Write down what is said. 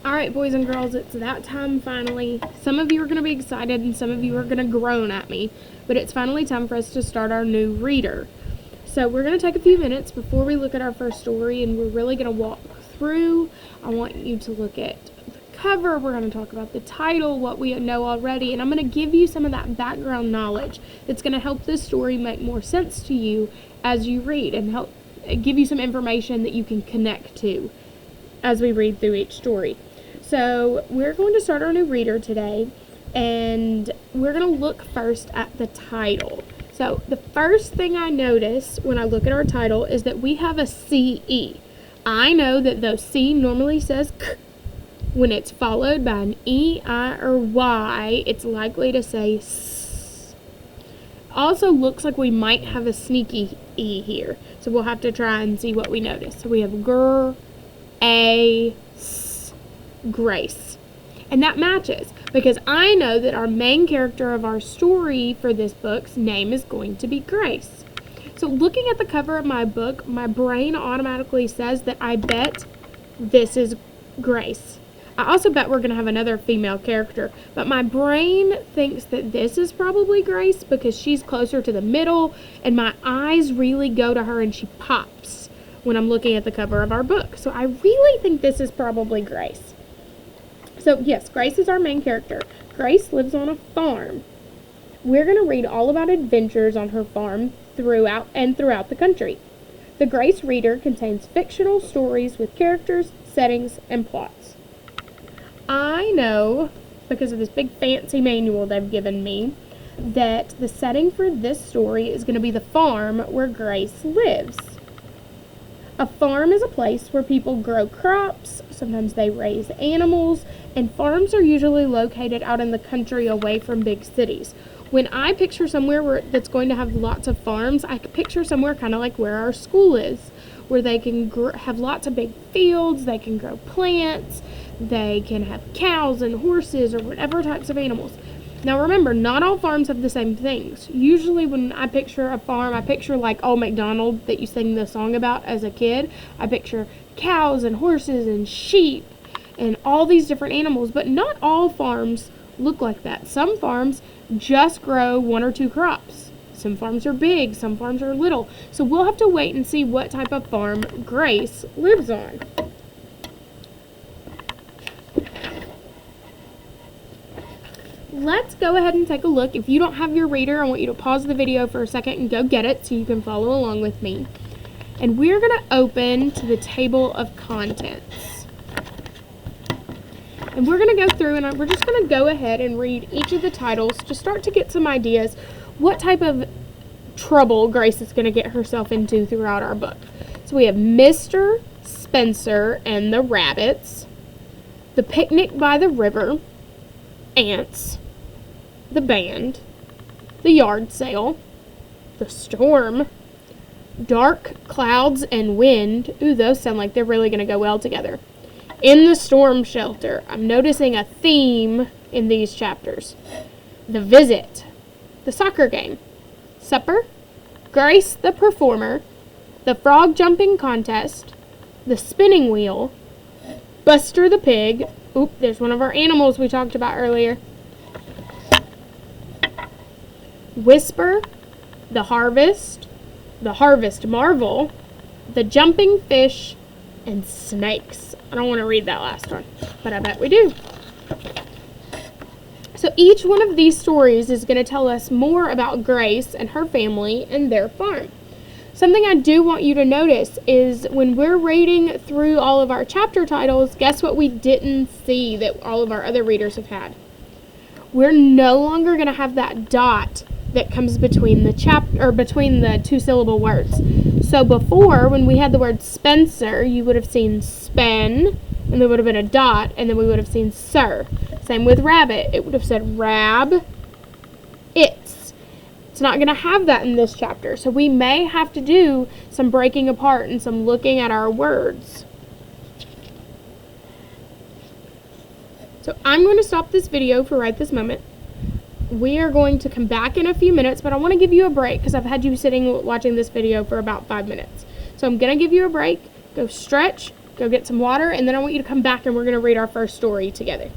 Alright, boys and girls, it's that time finally. Some of you are going to be excited and some of you are going to groan at me, but it's finally time for us to start our new reader. So we're going to take a few minutes before we look at our first story, and we're really going to walk through. I want you to look at the cover, we're going to talk about the title, what we know already, and I'm going to give you some of that background knowledge that's going to help this story make more sense to you as you read, and help give you some information that you can connect to as we read through each story. So we're going to start our new reader today, and we're going to look first at the title. So the first thing I notice when I look at our title is that we have a CE. I know that though C normally says K, when it's followed by an E, I, or Y, it's likely to say S. Also looks like we might have a sneaky E here, so we'll have to try and see what we notice. So we have GR, A, S, Grace. And that matches, because I know that our main character of our story for this book's name is going to be Grace. So looking at the cover of my book, my brain automatically says that I bet this is Grace. I also bet we're going to have another female character, but my brain thinks that this is probably Grace because she's closer to the middle, and my eyes really go to her and she pops when I'm looking at the cover of our book. So I really think this is probably Grace. So yes, Grace is our main character. Grace lives on a farm. We're going to read all about adventures on her farm throughout the country. The Grace Reader contains fictional stories with characters, settings, and plots. I know, because of this big fancy manual they've given me, that the setting for this story is going to be the farm where Grace lives. A farm is a place where people grow crops, sometimes they raise animals, and farms are usually located out in the country away from big cities. When I picture somewhere that's going to have lots of farms, I picture somewhere kind of like where our school is, where they can have lots of big fields, they can grow plants, they can have cows and horses or whatever types of animals. Now remember, not all farms have the same things. Usually when I picture a farm, I picture like Old MacDonald that you sing the song about as a kid. I picture cows and horses and sheep and all these different animals, but not all farms look like that. Some farms just grow one or two crops. Some farms are big, some farms are little. So we'll have to wait and see what type of farm Grace lives on. Let's go ahead and take a look. If you don't have your reader, I want you to pause the video for a second and go get it so you can follow along with me. And we're going to open to the table of contents. And we're going to go through and we're just going to go ahead and read each of the titles to start to get some ideas what type of trouble Grace is going to get herself into throughout our book. So we have Mr. Spencer and the Rabbits, The Picnic by the River, Ants, The Band, The Yard Sale, The Storm, Dark Clouds and Wind. Ooh, those sound like they're really going to go well together. In the Storm Shelter. I'm noticing a theme in these chapters. The Visit, The Soccer Game, Supper, Grace the Performer, The Frog Jumping Contest, The Spinning Wheel, Buster the Pig. Oop, there's one of our animals we talked about earlier. Whisper, The Harvest Marvel, The Jumping Fish, and Snakes. I don't want to read that last one, but I bet we do. So each one of these stories is going to tell us more about Grace and her family and their farm. Something I do want you to notice is when we're reading through all of our chapter titles, guess what we didn't see that all of our other readers have had? We're no longer going to have that dot that comes between between the two-syllable words. So before, when we had the word Spencer, you would have seen Spen, and there would have been a dot, and then we would have seen Sir. Same with Rabbit. It would have said Rab, It's. It's not going to have that in this chapter, so we may have to do some breaking apart and some looking at our words. So I'm going to stop this video for right this moment. We are going to come back in a few minutes, but I want to give you a break because I've had you sitting watching this video for about 5 minutes. So I'm going to give you a break. Go stretch, go go get some water, and then I want you to come back and we're going to read our first story together.